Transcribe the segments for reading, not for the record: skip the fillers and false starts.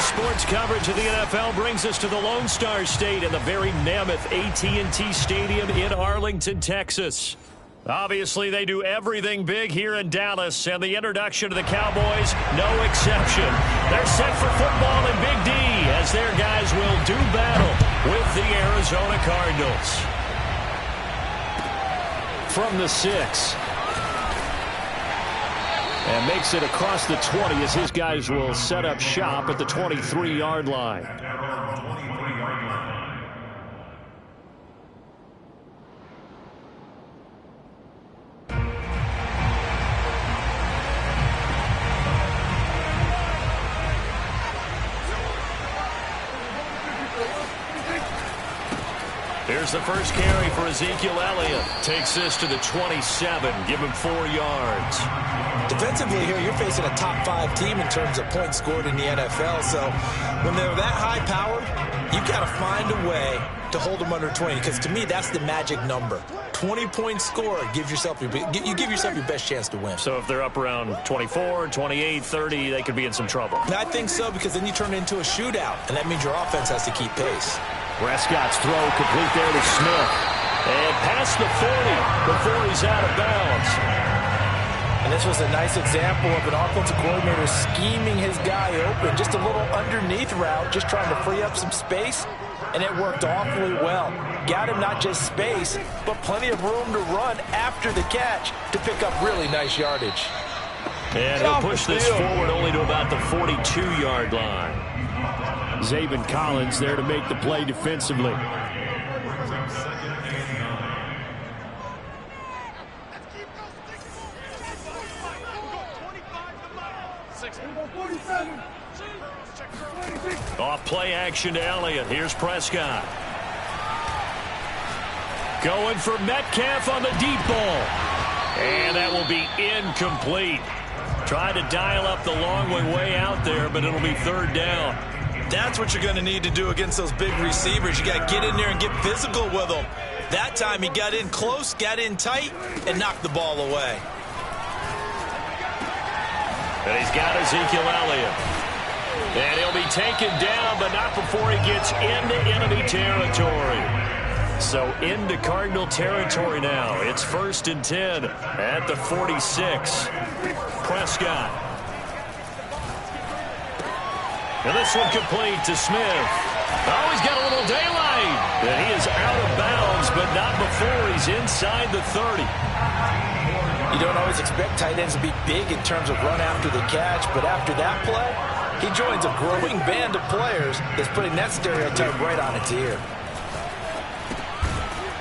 Sports coverage of the NFL brings us to the Lone Star State and the very mammoth AT&T Stadium in Arlington, Texas. Obviously, they do everything big here in Dallas, and the introduction of the Cowboys, no exception. They're set for football in Big D as their guys will do battle with the Arizona Cardinals. From the 6. And makes it across the 20 as his guys will set up shop at the 23-yard line. Here's the first carry for Ezekiel Elliott. Takes this to the 27. Give him 4 yards. Defensively here, you're facing a top-5 team in terms of points scored in the NFL. So when they're that high-powered, you've got to find a way to hold them under 20. Because to me, that's the magic number. 20 points scored, you give yourself your best chance to win. So if they're up around 24, 28, 30, they could be in some trouble. I think so, because then you turn it into a shootout, and that means your offense has to keep pace. Prescott's throw complete there to Smith. And past the 40 before he's out of bounds. And this was a nice example of an offensive coordinator scheming his guy open. Just a little underneath route, just trying to free up some space. And it worked awfully well. Got him not just space, but plenty of room to run after the catch to pick up really nice yardage. And he'll push this forward only to about the 42-yard line. Zaven Collins there to make the play defensively. Off play action to Elliott. Here's Prescott. Going for Metcalf on the deep ball. And that will be incomplete. Tried to dial up the long way out there, but it'll be 3rd down. That's what you're going to need to do against those big receivers. You got to get in there and get physical with them. That time he got in close, got in tight, and knocked the ball away. And he's got Ezekiel Elliott. And he'll be taken down, but not before he gets into enemy territory. So into Cardinal territory now. It's 1st and 10 at the 46. Prescott. And this one complete to Smith. Oh, he's got a little daylight. And he is out of bounds, but not before he's inside the 30. You don't always expect tight ends to be big in terms of run after the catch, but after that play, he joins a growing band of players that's putting that stereotype right on its ear.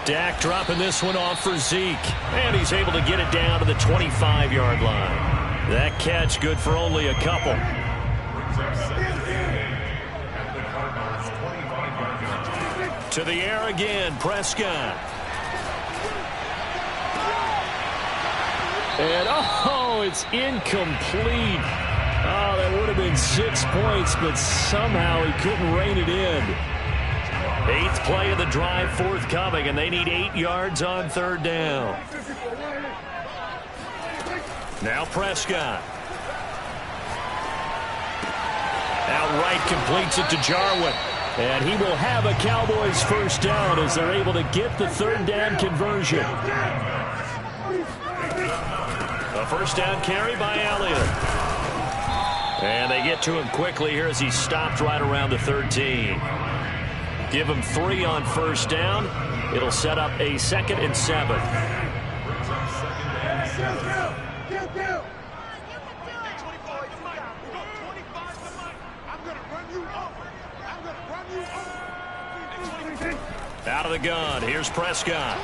Dak dropping this one off for Zeke. And he's able to get it down to the 25-yard line. That catch good for only a couple. To the air again, Prescott. And, oh, it's incomplete. Oh, that would have been 6 points, but somehow he couldn't rein it in. 8th play of the drive forthcoming, and they need 8 yards on 3rd down. Now Prescott. Outright completes it to Jarwin. And he will have a Cowboys 1st down as they're able to get the 3rd down conversion. A 1st down carry by Elliott. And they get to him quickly here as he stopped right around the 13. Give him 3 on 1st down. It'll set up a 2nd and 7. Out of the gun. Here's Prescott.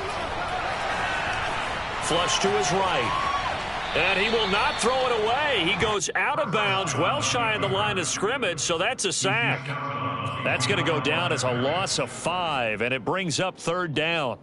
Flush to his right. And he will not throw it away. He goes out of bounds, well shy of the line of scrimmage, so that's a sack. That's going to go down as a loss of 5, and it brings up 3rd down.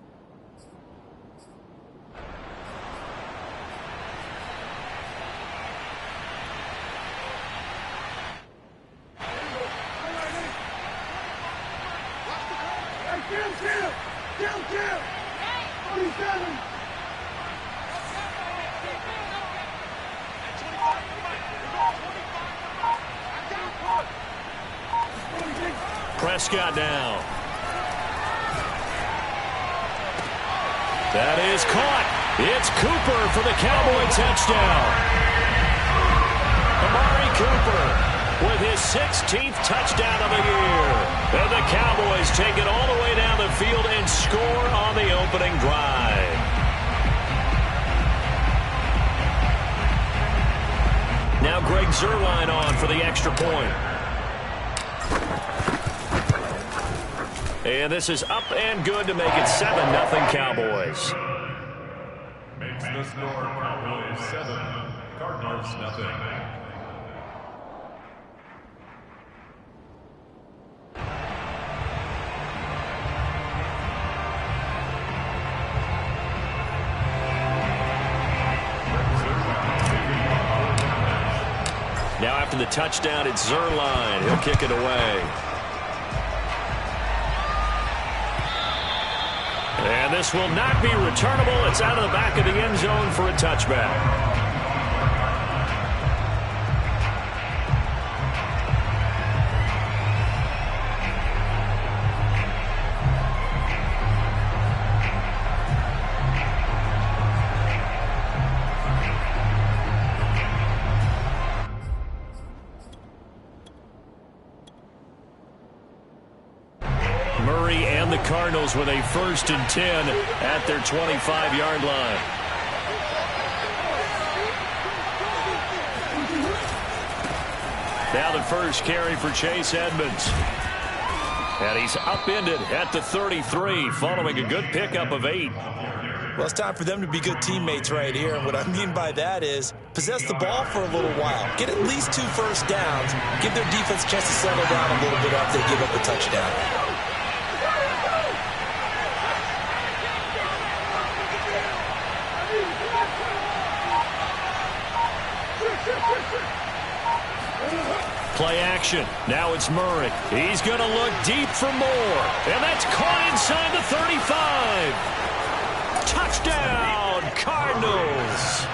Prescott now. That is caught. It's Cooper for the Cowboy touchdown. Amari Cooper with his 16th touchdown of the year. And the Cowboys take it all the way down the field and score on the opening drive. Now Greg Zuerlein on for the extra point. And this is up and good to make it 7-0 Cowboys. Makes the score Cowboys 7, Cardinals nothing. Now after the touchdown, it's Zuerlein. He'll kick it away. And this will not be returnable. It's out of the back of the end zone for a touchback. Murray and the Cardinals with a 1st and 10 at their 25-yard line. Now the first carry for Chase Edmonds. And he's upended at the 33 following a good pickup of 8. Well, it's time for them to be good teammates right here. And what I mean by that is possess the ball for a little while. Get at least 2 first downs. Give their defense a chance to settle down a little bit after they give up a touchdown. Play action. Now it's Murray. He's going to look deep for more. And that's caught inside the 35. Touchdown, Cardinals.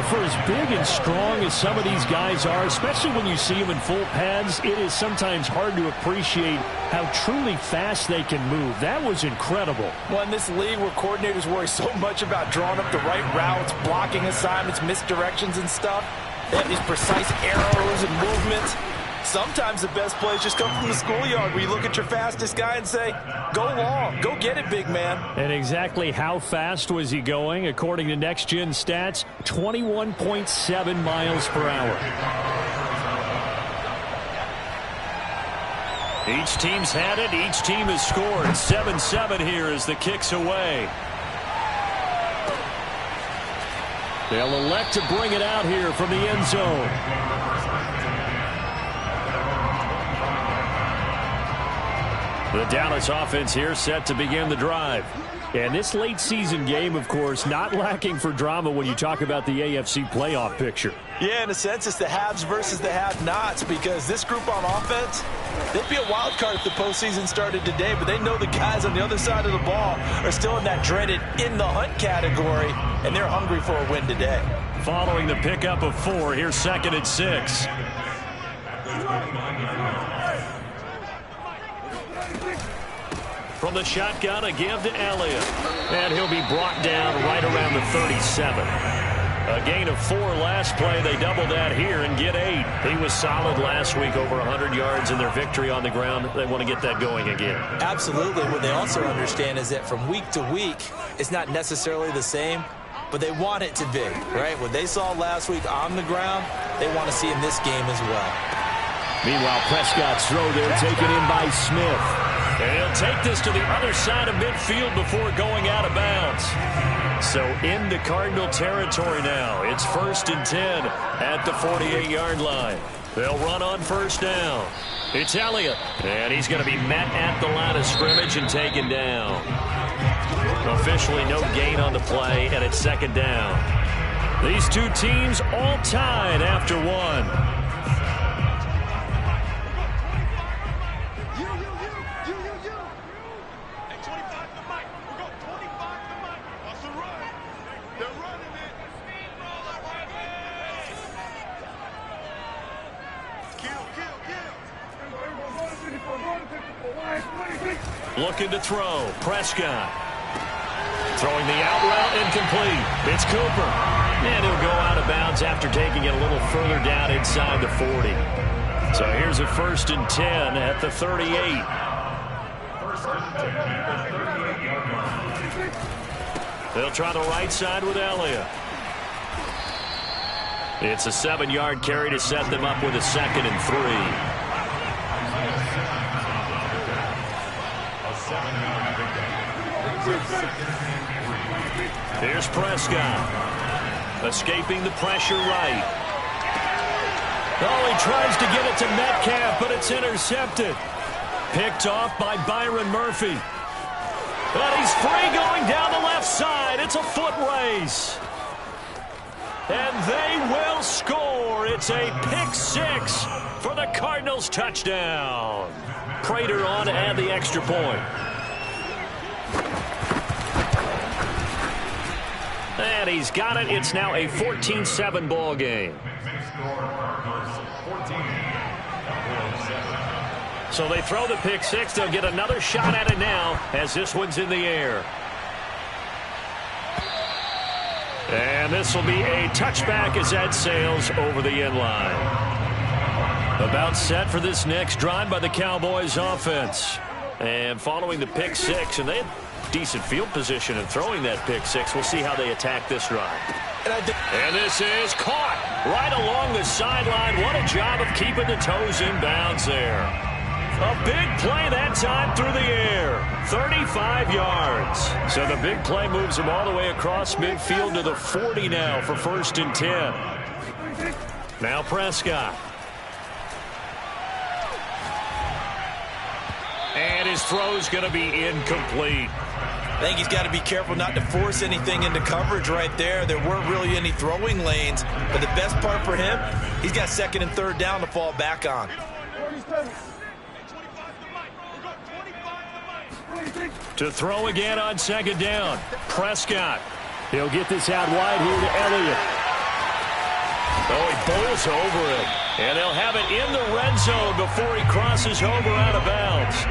For as big and strong as some of these guys are, especially when you see them in full pads, it is sometimes hard to appreciate how truly fast they can move. That was incredible. Well, in this league where coordinators worry so much about drawing up the right routes, blocking assignments, misdirections and stuff, they have these precise arrows and movements. Sometimes the best plays just come from the schoolyard where you look at your fastest guy and say, go long, go get it, big man. And exactly how fast was he going? According to Next Gen Stats, 21.7 miles per hour. Each team's had it. Each team has scored. 7-7 here as the kick's away. They'll elect to bring it out here from the end zone. The Dallas offense here set to begin the drive. And this late season game, of course, not lacking for drama when you talk about the AFC playoff picture. Yeah, in a sense, it's the haves versus the have-nots, because this group on offense, they'd be a wild card if the postseason started today, but they know the guys on the other side of the ball are still in that dreaded in-the-hunt category, and they're hungry for a win today. Following the pickup of 4, here's 2nd and 6. From the shotgun, a give to Elliott. And he'll be brought down right around the 37. A gain of 4 last play. They double that here and get 8. He was solid last week, over 100 yards in their victory on the ground. They want to get that going again. Absolutely. What they also understand is that from week to week, it's not necessarily the same, but they want it to be, right? What they saw last week on the ground, they want to see in this game as well. Meanwhile, Prescott's throw there taken in by Smith. And he'll take this to the other side of midfield before going out of bounds. So into Cardinal territory now. It's 1st and 10 at the 48-yard line. They'll run on 1st down. It's Elliott. And he's going to be met at the line of scrimmage and taken down. Officially no gain on the play, and it's 2nd down. These two teams all tied after 1. Looking to throw. Prescott. Throwing the out route incomplete. It's Cooper. And he'll go out of bounds after taking it a little further down inside the 40. So here's a 1st and 10 at the 38. They'll try the right side with Elliott. It's a 7-yard carry to set them up with a 2nd and 3. Here's Prescott. Escaping the pressure right. Oh, he tries to get it to Metcalf, but it's intercepted. Picked off by Byron Murphy. But he's free going down the left side. It's a foot race. And they will score. It's a pick 6 for the Cardinals touchdown. Prater on to add the extra point. And he's got it. It's now a 14-7 ball game. So they throw the pick 6. They'll get another shot at it now as this one's in the air. And this will be a touchback as Ed sails over the end line. About set for this next drive by the Cowboys offense. And following the pick 6, and they had decent field position in throwing that pick 6. We'll see how they attack this drive. And this is caught right along the sideline. What a job of keeping the toes in bounds there. A big play that time through the air. 35 yards. So the big play moves him all the way across midfield to the 40 now for 1st and 10. Now Prescott. And his throw's going to be incomplete. I think he's got to be careful not to force anything into coverage right there. There weren't really any throwing lanes. But the best part for him, he's got 2nd and 3rd down to fall back on. To throw again on 2nd down. Prescott. He'll get this out wide here to Elliott. Oh, he bowls over it. And they'll have it in the red zone before he crosses over out of bounds.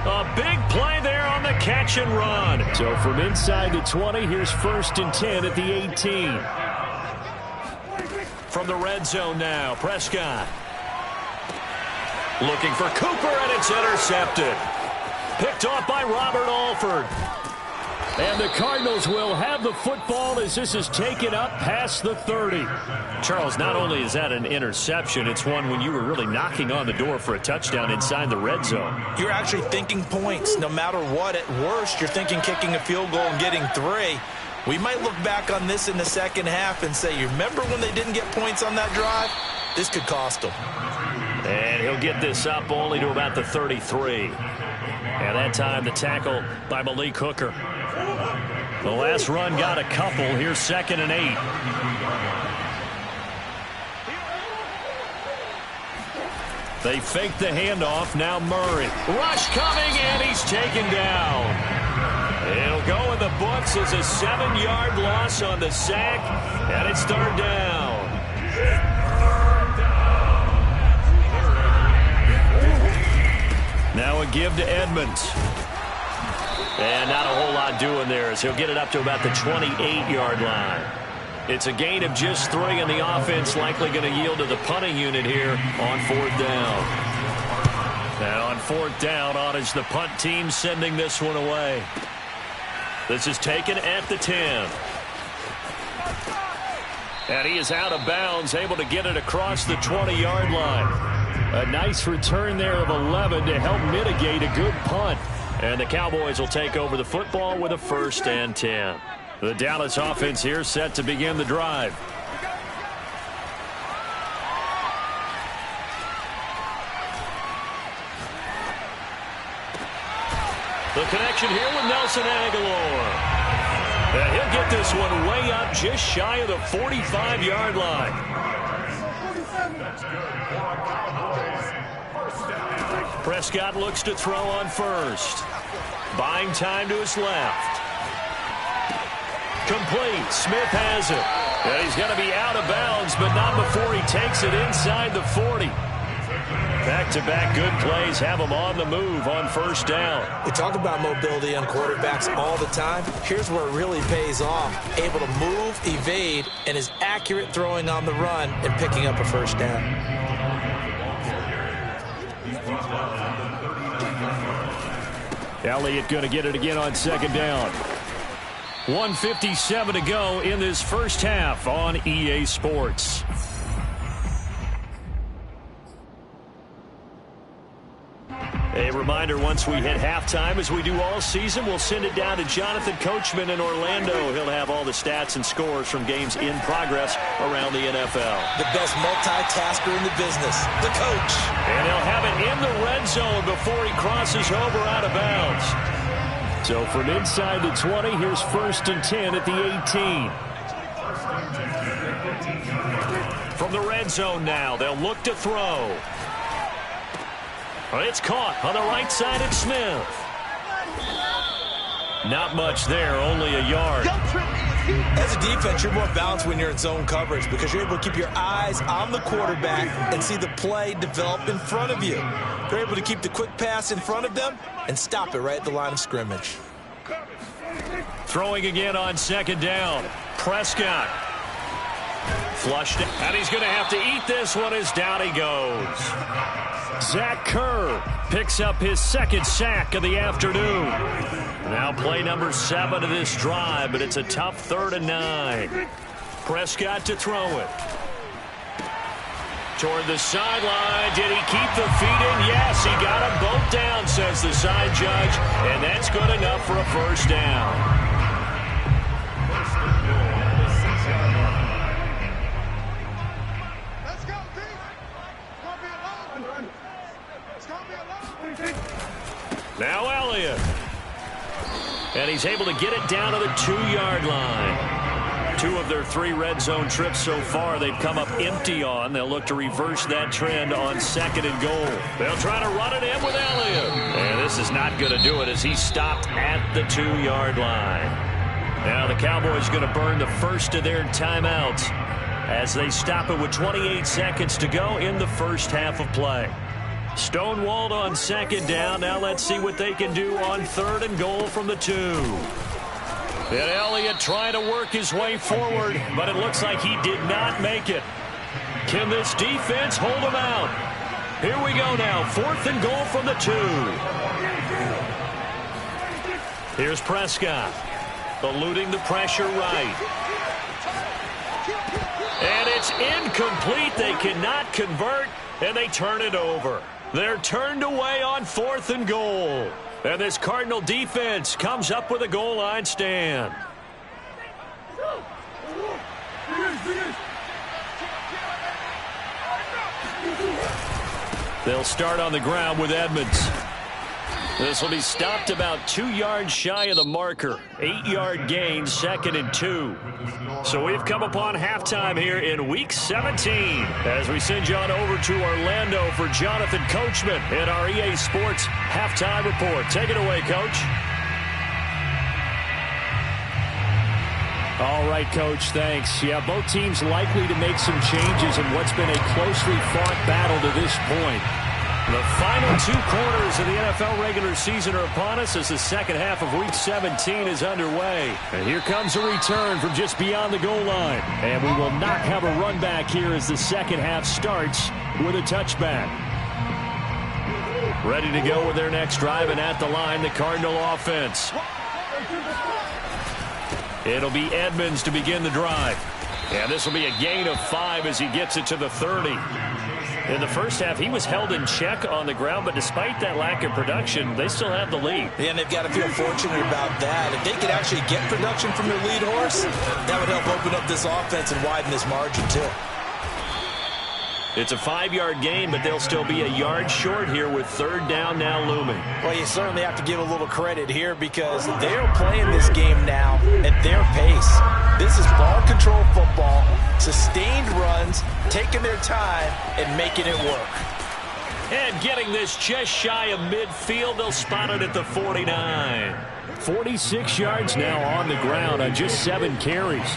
A big play there on the catch and run. So from inside the 20, here's 1st and 10 at the 18. From the red zone now, Prescott. Looking for Cooper, and it's intercepted. Picked off by Robert Alford. And the Cardinals will have the football as this is taken up past the 30. Charles, not only is that an interception, it's one when you were really knocking on the door for a touchdown inside the red zone. You're actually thinking points. No matter what, at worst, you're thinking kicking a field goal and getting 3. We might look back on this in the second half and say, you remember when they didn't get points on that drive? This could cost them. And he'll get this up only to about the 33. And that time the tackle by Malik Hooker. The last run got a couple. Here's 2nd and 8. They fake the handoff. Now Murray. Rush coming, and he's taken down. It'll go in the books as a 7-yard loss on the sack, and it's 3rd down. Now a give to Edmonds. And not a whole lot doing there as he'll get it up to about the 28-yard line. It's a gain of just 3, and the offense likely going to yield to the punting unit here on 4th down. And on 4th down, on is the punt team sending this one away. This is taken at the 10. And he is out of bounds, able to get it across the 20-yard line. A nice return there of 11 to help mitigate a good punt. And the Cowboys will take over the football with a 1st and 10. The Dallas offense here set to begin the drive. The connection here with Nelson Aguilar. And he'll get this one way up just shy of the 45-yard line. Prescott looks to throw on 1st. Buying time to his left. Complete. Smith has it. And he's going to be out of bounds, but not before he takes it inside the 40. Back-to-back good plays have them on the move on first down. We talk about mobility on quarterbacks all the time. Here's where it really pays off. Able to move, evade, and is accurate throwing on the run and picking up a first down. Elliott going to get it again on second down. 1:57 to go in this first half on EA Sports. A reminder, once we hit halftime, as we do all season, we'll send it down to Jonathan Coachman in Orlando. He'll have all the stats and scores from games in progress around the NFL. The best multitasker in the business, the coach. And he'll have it in the red zone before he crosses over out of bounds. So from inside the 20, here's 1st and 10 at the 18. From the red zone now, they'll look to throw. It's caught on the right side of Smith. Not much there, only a yard. As a defense, you're more balanced when you're in zone coverage because you're able to keep your eyes on the quarterback and see the play develop in front of you. You're able to keep the quick pass in front of them and stop it right at the line of scrimmage. Throwing again on second down. Prescott. Flushed it, and he's going to have to eat this one as down he goes. Zach Kerr picks up his second sack of the afternoon. Now play number 7 of this drive, but it's a tough 3rd and 9. Prescott to throw it. Toward the sideline. Did he keep the feet in? Yes, he got them both down, says the side judge, and that's good enough for a first down. Now Elliott. And he's able to get it down to the 2-yard line. 2 of their 3 red zone trips so far they've come up empty on. They'll look to reverse that trend on 2nd and goal. They'll try to run it in with Elliott. And this is not going to do it as he's stopped at the 2-yard line. Now the Cowboys going to burn the first of their timeouts as they stop it with 28 seconds to go in the first half of play. Stonewalled on 2nd down. Now let's see what they can do on 3rd and goal from the 2. And Elliott trying to work his way forward, but it looks like he did not make it. Can this defense hold him out? Here we go now. 4th and goal from the 2. Here's Prescott. Eluding the pressure right. And it's incomplete. They cannot convert, and they turn it over. They're turned away on 4th and goal. And this Cardinal defense comes up with a goal line stand. They'll start on the ground with Edmonds. This will be stopped about 2 yards shy of the marker. 8-yard gain, 2nd and 2. So we've come upon halftime here in Week 17 as we send you on over to Orlando for Jonathan Coachman in our EA Sports Halftime Report. Take it away, Coach. All right, Coach, thanks. Yeah, both teams likely to make some changes in what's been a closely fought battle to this point. The final 2 quarters of the NFL regular season are upon us as the second half of Week 17 is underway. And here comes a return from just beyond the goal line. And we will not have a run back here as the second half starts with a touchback. Ready to go with their next drive, and at the line, the Cardinal offense. It'll be Edmonds to begin the drive. And this will be a gain of 5 as he gets it to the 30. In the first half, he was held in check on the ground, but despite that lack of production, they still have the lead. Yeah, and they've got to feel fortunate about that. If they could actually get production from their lead horse, that would help open up this offense and widen this margin, too. It's a 5-yard gain, but they'll still be a yard short here with 3rd down now looming. Well, you certainly have to give a little credit here because they're playing this game now at their pace. This is ball control football, sustained runs, taking their time, and making it work. And getting this just shy of midfield, they'll spot it at the 49. 46 yards now on the ground on just 7 carries.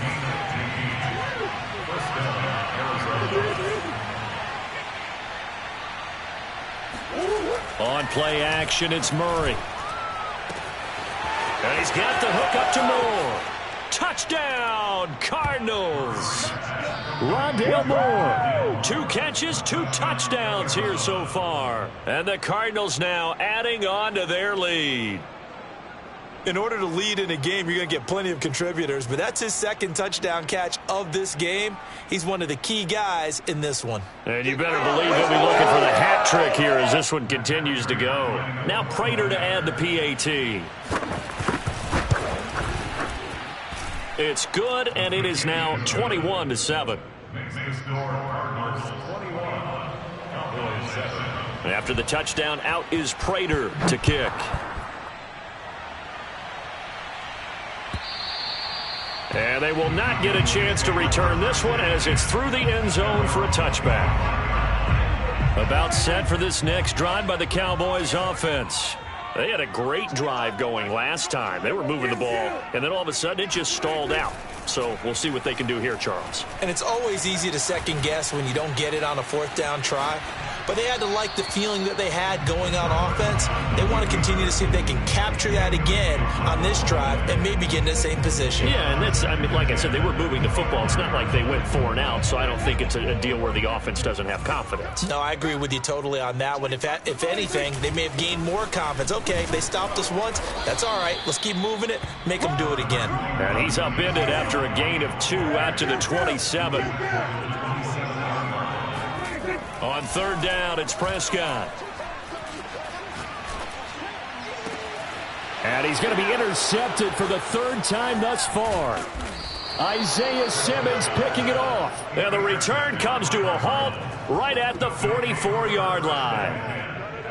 On play action, it's Murray. And he's got the hook up to Moore. Touchdown, Cardinals. Rondale Moore. 2 catches, 2 touchdowns here so far. And the Cardinals now adding on to their lead. In order to lead in a game, you're going to get plenty of contributors, but that's his 2nd touchdown catch of this game. He's one of the key guys in this one. And you better believe he'll be looking for the hat trick here as this one continues to go. Now Prater to add the PAT. It's good, and it is now 21-7. After the touchdown, out is Prater to kick. And they will not get a chance to return this one as it's through the end zone for a touchback. About set for this next drive by the Cowboys offense. They had a great drive going last time. They were moving the ball, and then all of a sudden it just stalled out. So we'll see what they can do here, Charles. And it's always easy to second guess when you don't get it on a 4th down try. But they had to like the feeling that they had going on offense. They want to continue to see if they can capture that again on this drive and maybe get in the same position. Yeah, and that's, I mean, like I said, they were moving the football. It's not like they went 4 and out, so I don't think it's a deal where the offense doesn't have confidence. No, I agree with you totally on that one. If anything, they may have gained more confidence. Okay, they stopped us once. That's all right. Let's keep moving it. Make them do it again. And he's upended after a gain of 2 out to the 27. On 3rd down, it's Prescott. And he's going to be intercepted for the 3rd time thus far. Isaiah Simmons picking it off. And the return comes to a halt right at the 44-yard line.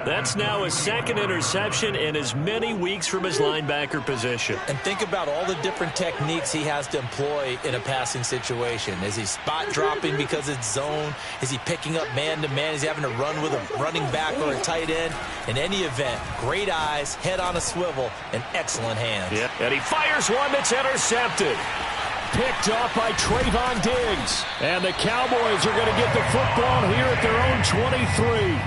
That's now his 2nd interception in as many weeks from his linebacker position. And think about all the different techniques he has to employ in a passing situation. Is he spot dropping because it's zone? Is he picking up man-to-man? Is he having to run with a running back or a tight end? In any event, great eyes, head on a swivel, and excellent hands. Yeah. And he fires one that's intercepted. Picked off by Trayvon Diggs. And the Cowboys are going to get the football here at their own 23.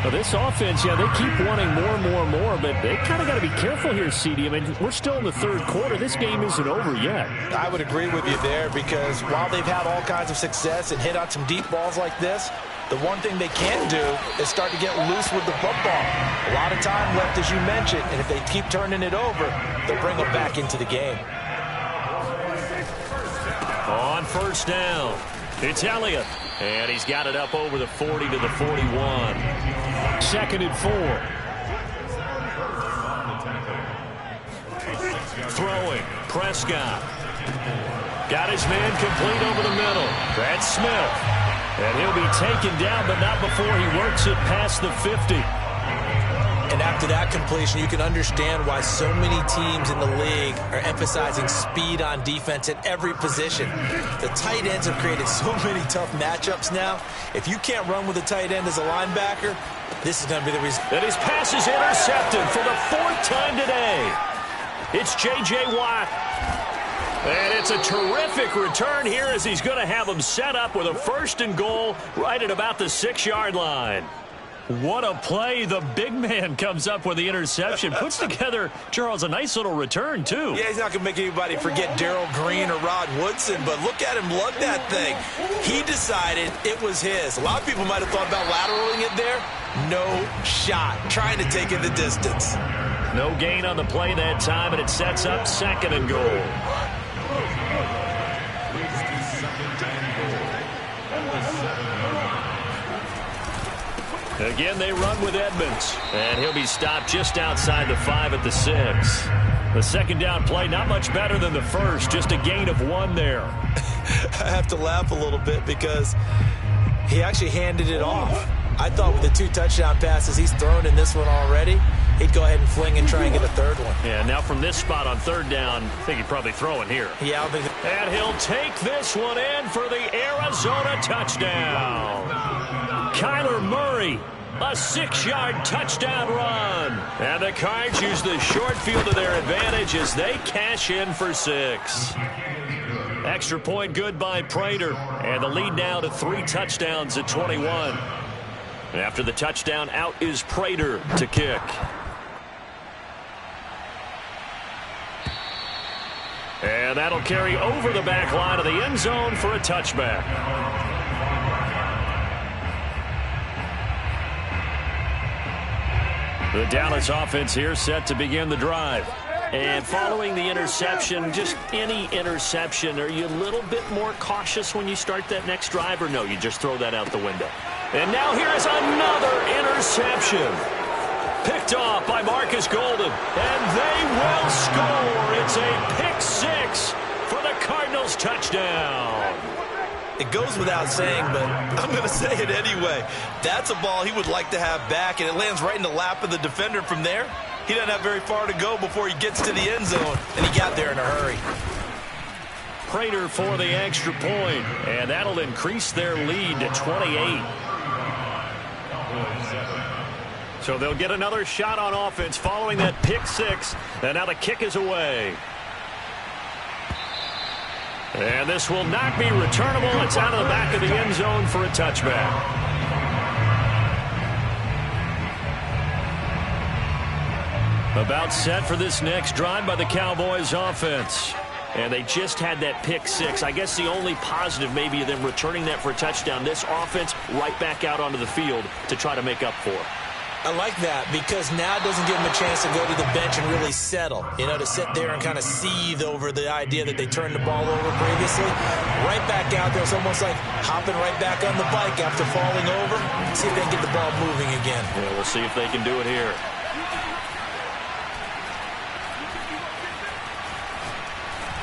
Well, this offense, yeah, they keep wanting more, but they kind of got to be careful here, CD. I mean, we're still in the 3rd quarter. This game isn't over yet. I would agree with you there because while they've had all kinds of success and hit on some deep balls like this, the one thing they can't do is start to get loose with the football. A lot of time left, as you mentioned, and if they keep turning it over, they'll bring them back into the game. On 1st down, it's Elliott. And he's got it up over the 40 to the 41. 2nd and 4. Throwing, Prescott. Got his man complete over the middle. That's Smith. And he'll be taken down, but not before he works it past the 50. And after that completion, you can understand why so many teams in the league are emphasizing speed on defense at every position. The tight ends have created so many tough matchups now. If you can't run with a tight end as a linebacker, this is going to be the reason. And his pass is intercepted for the 4th time today. It's J.J. Watt. And it's a terrific return here as he's going to have him set up with a 1st and goal right at about the 6-yard line. What a play. The big man comes up with the interception. Puts together, Charles, a nice little return, too. Yeah, he's not going to make anybody forget Darrell Green or Rod Woodson, but look at him lug that thing. He decided it was his. A lot of people might have thought about lateraling it there. No shot. Trying to take it the distance. No gain on the play that time, and it sets up 2nd and goal. Again, they run with Edmonds. And he'll be stopped just outside the 5 at the 6. The 2nd down play, not much better than the first. Just a gain of 1 there. I have to laugh a little bit because he actually handed it off. I thought with the 2 touchdown passes he's thrown in this one already, he'd go ahead and fling and try and get a 3rd one. Yeah, now from this spot on 3rd down, I think he'd probably throw it here. Yeah, I don't think. And he'll take this one in for the Arizona touchdown. Kyler Murray, a 6-yard touchdown run. And the Cards use the short field to their advantage as they cash in for 6. Extra point good by Prater. And the lead now to 3 touchdowns at 21. After the touchdown, out is Prater to kick. And that'll carry over the back line of the end zone for a touchback. The Dallas offense here set to begin the drive. And following the interception, just any interception, are you a little bit more cautious when you start that next drive, or no, you just throw that out the window? And now here is another interception. Picked off by Marcus Golden. And they will score. It's a pick six for the Cardinals touchdown. It goes without saying, but I'm going to say it anyway. That's a ball he would like to have back, and it lands right in the lap of the defender from there. He doesn't have very far to go before he gets to the end zone, and he got there in a hurry. Prater for the extra point, and that'll increase their lead to 28. So they'll get another shot on offense following that pick six, and now the kick is away. And this will not be returnable. It's out of the back of the end zone for a touchback. About set for this next drive by the Cowboys offense. And they just had that pick six. I guess the only positive maybe of them returning that for a touchdown. This offense right back out onto the field to try to make up for it. I like that because now it doesn't give them a chance to go to the bench and really settle, to sit there and kind of seethe over the idea that they turned the ball over previously. Right back out there, it's almost like hopping right back on the bike after falling over. See if they can get the ball moving again. Yeah, we'll see if they can do it here.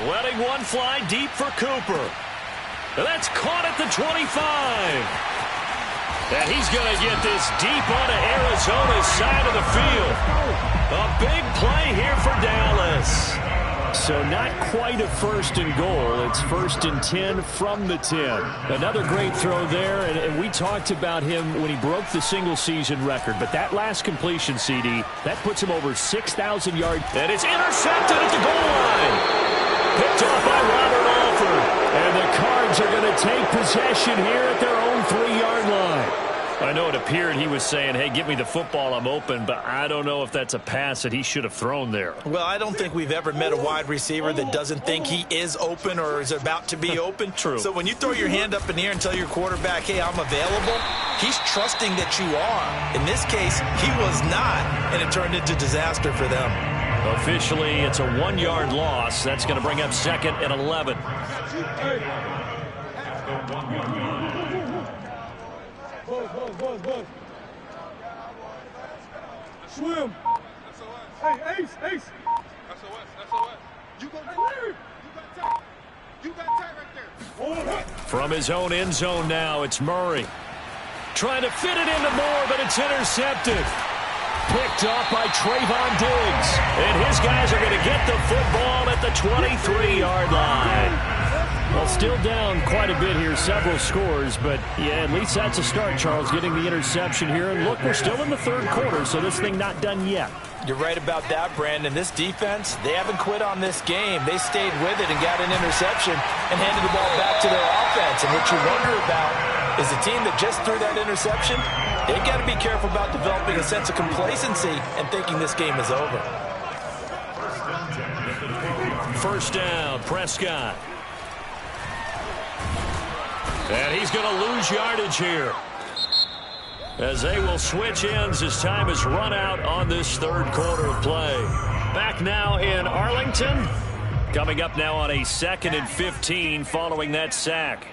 Letting one fly deep for Cooper. That's caught at the 25. And he's going to get this deep onto Arizona's side of the field. A big play here for Dallas. So not quite a first and goal. It's first and 10 from the 10. Another great throw there, and we talked about him when he broke the single-season record. But that last completion, CD, that puts him over 6,000 yards. And it's intercepted at the goal line. Picked off by Robert Alford. And the Cards are going to take possession here at their own 3-yard line. I know it appeared he was saying, hey, give me the football, I'm open, but I don't know if that's a pass that he should have thrown there. Well, I don't think we've ever met a wide receiver that doesn't think he is open or is about to be open. True. So when you throw your hand up in the air and tell your quarterback, hey, I'm available, he's trusting that you are. In this case, he was not, and it turned into disaster for them. Officially, it's a 1-yard loss. That's going to bring up second and 11. Buzz. Swim. Hey, Ace. SOS. You go clear. You got tight right there. From his own end zone now, it's Murray. Trying to fit it into Moore, but it's intercepted. Picked off by Trayvon Diggs. And his guys are going to get the football at the 23-yard line. Well, still down quite a bit here, several scores, but yeah, at least that's a start, Charles, getting the interception here. And look, we're still in the third quarter, so this thing not done yet. You're right about that, Brandon. This defense, they haven't quit on this game. They stayed with it and got an interception and handed the ball back to their offense. And what you wonder about is the team that just threw that interception, they've got to be careful about developing a sense of complacency and thinking this game is over. First down, Prescott. And he's going to lose yardage here as they will switch ends as time has run out on this third quarter of play. Back now in Arlington. Coming up now on a 2nd and 15 following that sack.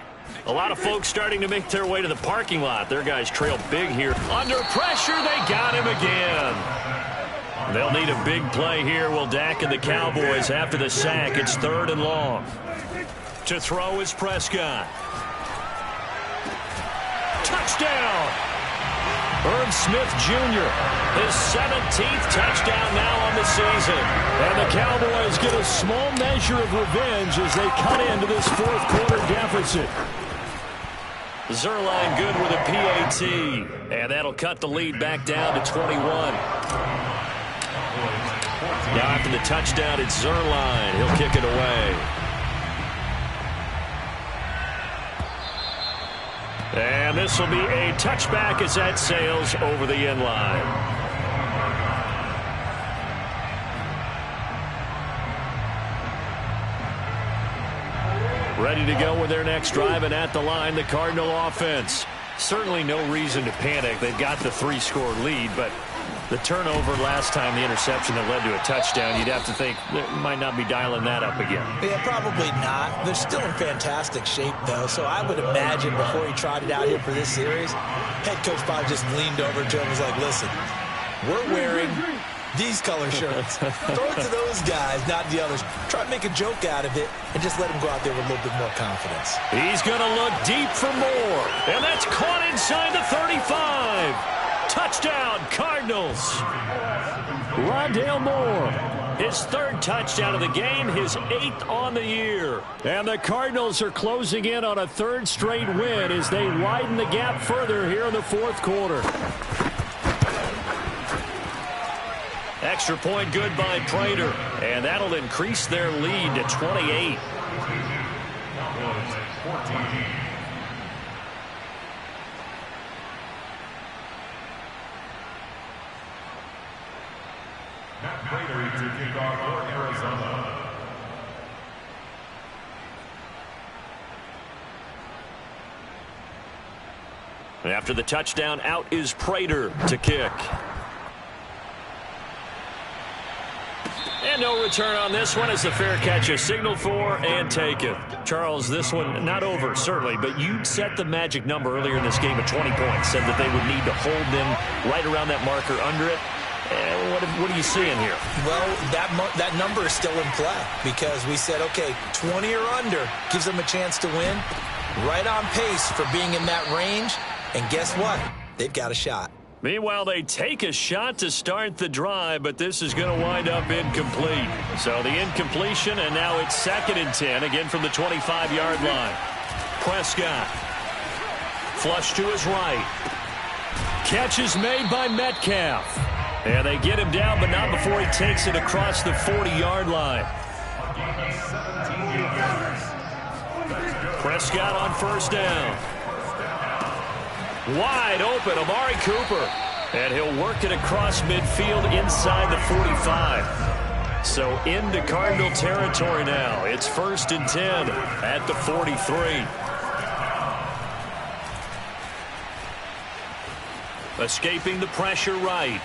A lot of folks starting to make their way to the parking lot. Their guys trail big here. Under pressure, they got him again. They'll need a big play here. Will Dak and the Cowboys after the sack. It's 3rd and long. To throw is Prescott. Touchdown! Irv Smith Jr., his 17th touchdown now on the season. And the Cowboys get a small measure of revenge as they cut into this fourth quarter deficit. Zerline good with a PAT. And that'll cut the lead back down to 21. Now after the touchdown, it's Zerline. He'll kick it away. And this will be a touchback as that sails over the end line. Ready to go with their next drive, and at the line, the Cardinal offense. Certainly no reason to panic. They've got the 3-score lead, but the turnover last time, the interception that led to a touchdown, you'd have to think they might not be dialing that up again. Yeah, probably not. They're still in fantastic shape, though, so I would imagine before he trotted out here for this series, head coach probably just leaned over to him and was like, listen, we're wearing these color shirts. Throw it to those guys, not the others. Try to make a joke out of it and just let him go out there with a little bit more confidence. He's going to look deep for more, and that's caught inside the 35. Touchdown, Cardinals. Rondale Moore, his 3rd touchdown of the game, his 8th on the year. And the Cardinals are closing in on a 3rd straight win as they widen the gap further here in the 4th quarter. Extra point good by Prater, and that'll increase their lead to 28. Prater to kick off for Arizona. After the touchdown, out is Prater to kick. And no return on this one as the fair catch is signaled for and taken. Charles, this one not over, certainly, but you set the magic number earlier in this game at 20 points, said that they would need to hold them right around that marker under it. What are you seeing here? Well, that number is still in play because we said, okay, 20 or under gives them a chance to win. Right on pace for being in that range. And guess what? They've got a shot. Meanwhile, they take a shot to start the drive, but this is going to wind up incomplete. So the incompletion, and now it's 2nd and 10, again from the 25-yard line. Prescott. Flush to his right. Catch is made by Metcalf. And they get him down, but not before he takes it across the 40-yard line. Prescott on 1st down. Wide open, Amari Cooper. And he'll work it across midfield inside the 45. So into Cardinal territory now. It's 1st and 10 at the 43. Escaping the pressure right.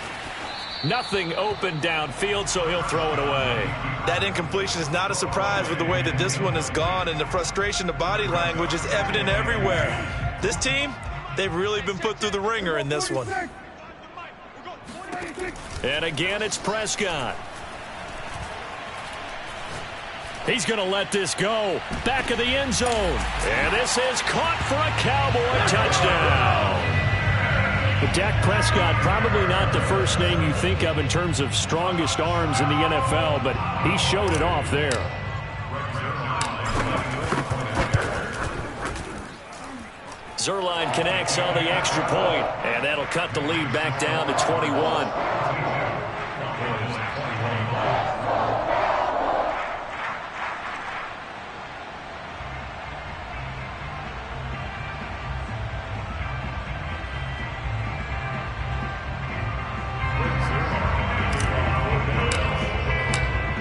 Nothing open downfield, so he'll throw it away. That incompletion is not a surprise with the way that this one has gone, and the frustration, the body language is evident everywhere. This team, they've really been put through the ringer in this one. And again, it's Prescott. He's going to let this go. Back of the end zone. And this is caught for a Cowboy touchdown. But Dak Prescott, probably not the first name you think of in terms of strongest arms in the NFL, but he showed it off there. Zerline connects on the extra point, and that'll cut the lead back down to 21.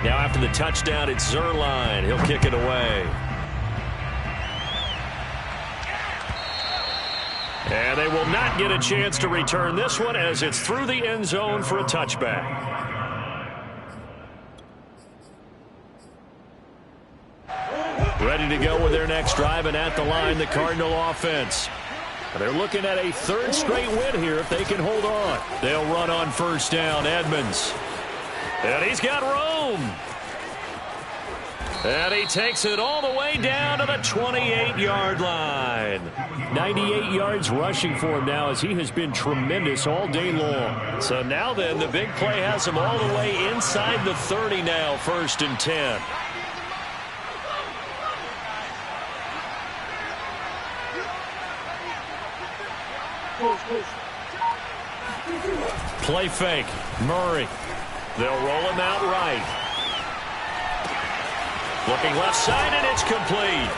Now after the touchdown, it's Zerline. He'll kick it away. And they will not get a chance to return this one as it's through the end zone for a touchback. Ready to go with their next drive, and at the line, the Cardinal offense. They're looking at a 3rd straight win here if they can hold on. They'll run on 1st down, Edmonds. And he's got room. And he takes it all the way down to the 28-yard line. 98 yards rushing for him now as he has been tremendous all day long. So now then, the big play has him all the way inside the 30 now, 1st and 10. Play fake. Murray. They'll roll him out right. Looking left side, and it's complete.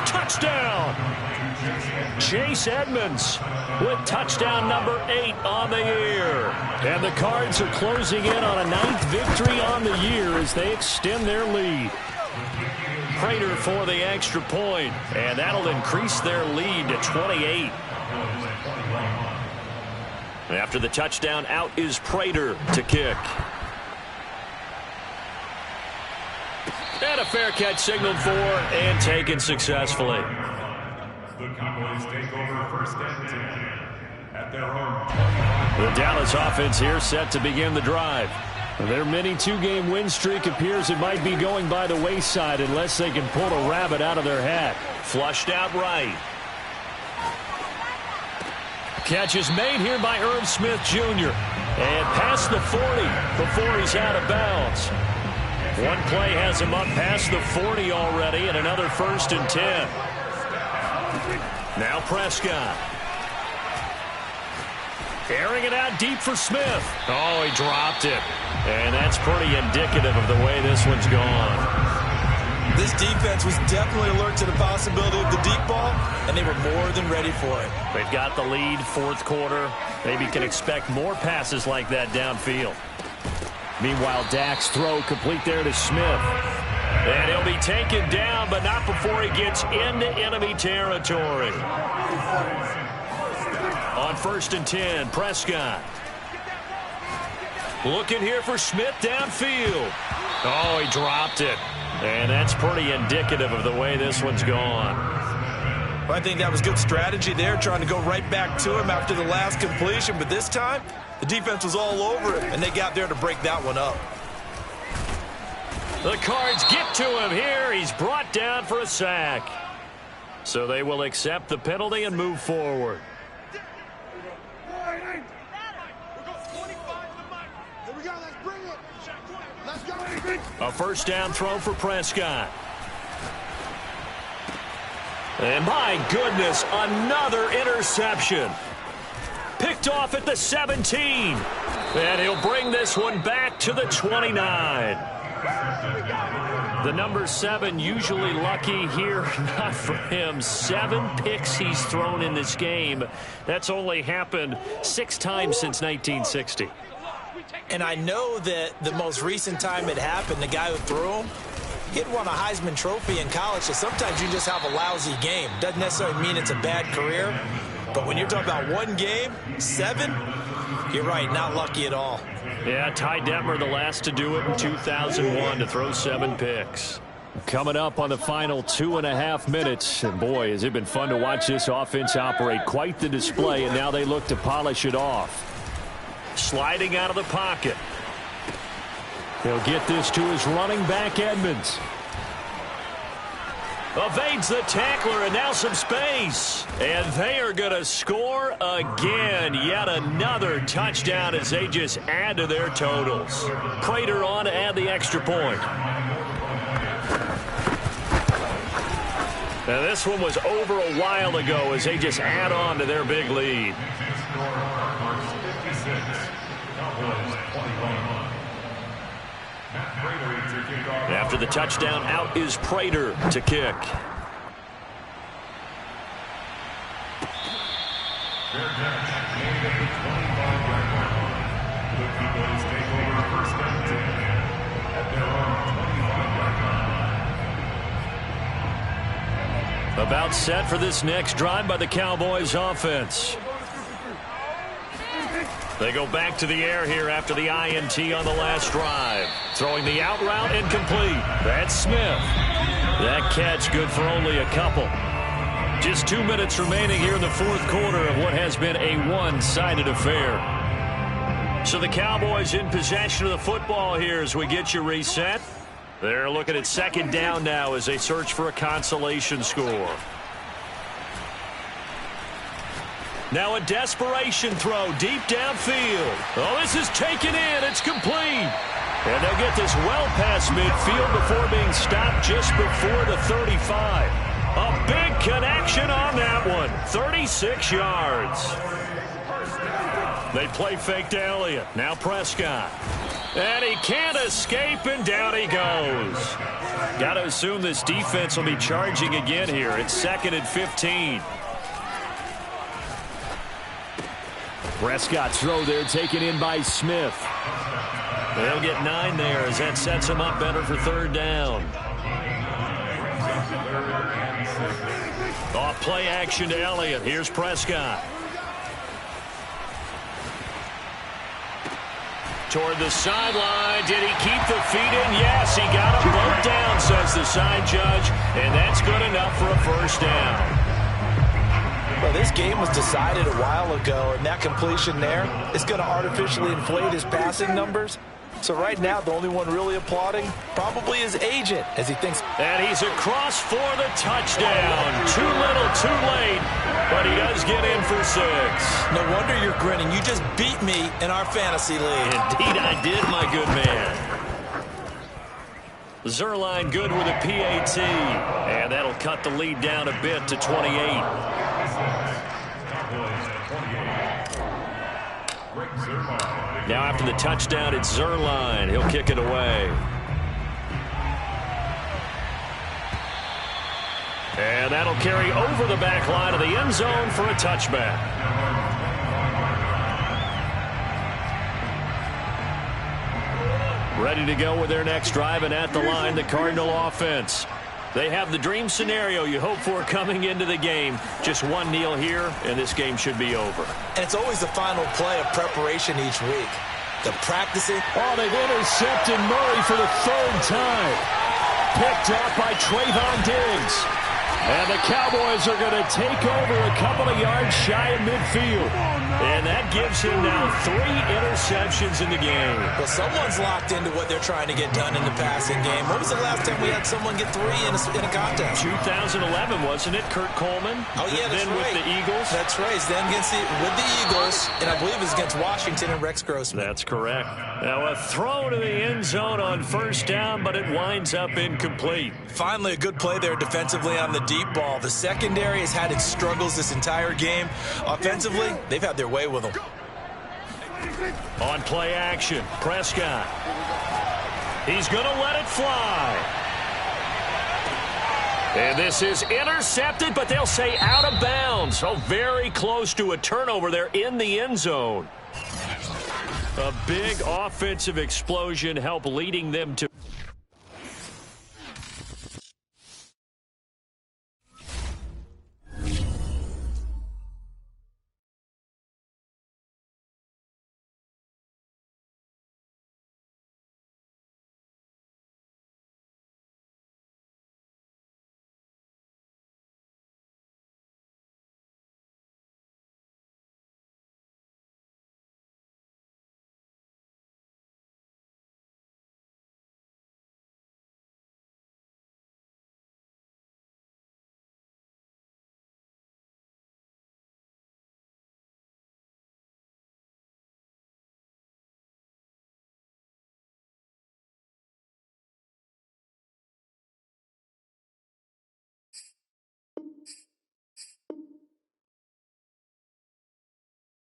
Touchdown. Chase Edmonds with touchdown number 8 on the year. And the Cards are closing in on a 9th victory on the year as they extend their lead. Prater for the extra point, and that'll increase their lead to 28. After the touchdown, out is Prater to kick. And a fair catch signaled for and taken successfully. The Cowboys take over first and 10 at their own. The Dallas offense here set to begin the drive. Their mini 2-game win streak appears it might be going by the wayside unless they can pull a rabbit out of their hat. Flushed out right. Catch is made here by Irv Smith Jr. And past the 40 before he's out of bounds. One play has him up past the 40 already, and another 1st and 10. Now Prescott. Airing it out deep for Smith. Oh, he dropped it. And that's pretty indicative of the way this one's gone. This defense was definitely alert to the possibility of the deep ball, and they were more than ready for it. They've got the lead, 4th quarter. Maybe can expect more passes like that downfield. Meanwhile, Dak's throw complete there to Smith. And he'll be taken down, but not before he gets into enemy territory. On 1st and 10, Prescott. Looking here for Smith downfield. Oh, he dropped it. And that's pretty indicative of the way this one's gone. I think that was good strategy there, trying to go right back to him after the last completion. But this time, the defense was all over it, and they got there to break that one up. The Cards get to him here. He's brought down for a sack. So they will accept the penalty and move forward. A 1st down throw for Prescott. And my goodness, another interception. Picked off at the 17. And he'll bring this one back to the 29. The number 7 usually lucky here. Not for him. 7 picks he's thrown in this game. That's only happened 6 times since 1960. And I know that the most recent time it happened, the guy who threw him, he had won a Heisman Trophy in college, so sometimes you just have a lousy game. Doesn't necessarily mean it's a bad career, but when you're talking about 1 game, 7, you're right, not lucky at all. Yeah, Ty Detmer the last to do it in 2001 to throw 7 picks. Coming up on the final 2.5 minutes, and boy, has it been fun to watch this offense operate. Quite the display, and now they look to polish it off. Sliding out of the pocket. He'll get this to his running back, Edmonds. Evades the tackler, and now some space. And they are going to score again. Yet another touchdown as they just add to their totals. Prater on to add the extra point. Now this one was over a while ago as they just add on to their big lead. After the touchdown, out is Prater to kick. About set for this next drive by the Cowboys offense. They go back to the air here after the INT on the last drive. Throwing the out route incomplete. That's Smith. That catch good for only a couple. Just 2 minutes remaining here in the 4th quarter of what has been a one-sided affair. So the Cowboys in possession of the football here as we get you reset. They're looking at 2nd down now as they search for a consolation score. Now a desperation throw deep downfield. Oh, this is taken in. It's complete. And they'll get this well past midfield before being stopped just before the 35. A big connection on that one. 36 yards. They play fake to Elliott. Now Prescott. And he can't escape, and down he goes. Got to assume this defense will be charging again here. It's 2nd and 15. Prescott's throw there taken in by Smith. They'll get 9 there as that sets him up better for third down. Off play action to Elliott. Here's Prescott. Toward the sideline. Did he keep the feet in? Yes, he got them both down, says the side judge. And that's good enough for a first down. Well, this game was decided a while ago, and that completion there is going to artificially inflate his passing numbers. So right now, the only one really applauding probably his agent as he thinks. And he's across for the touchdown. Too little, too late, but he does get in for 6. No wonder you're grinning. You just beat me in our fantasy league. Indeed I did, my good man. Zerline good with a PAT, and that'll cut the lead down a bit to 28. Now after the touchdown, it's Zerline. He'll kick it away. And that'll carry over the back line of the end zone for a touchback. Ready to go with their next drive, and at the line, the Cardinal offense. They have the dream scenario you hope for coming into the game. Just one kneel here, and this game should be over. And it's always the final play of preparation each week. The practicing. Oh, they've intercepted Murray for the 3rd time. Picked up by Trayvon Diggs. And the Cowboys are going to take over a couple of yards shy of midfield. And that gives him now 3 interceptions in the game. Well, someone's locked into what they're trying to get done in the passing game. When was the last time we had someone get 3 in a contest? 2011, wasn't it? Kurt Coleman? Oh, yeah, that's then right. With the Eagles? That's right. Then with the Eagles, and I believe it was against Washington and Rex Grossman. That's correct. Now a throw to the end zone on first down, but it winds up incomplete. Finally, a good play there defensively on the deep ball. The secondary has had its struggles this entire game. Offensively, they've had their way with them. On play action, Prescott. He's going to let it fly. And this is intercepted, but they'll say out of bounds. So very close to a turnover there in the end zone. A big offensive explosion helped leading them to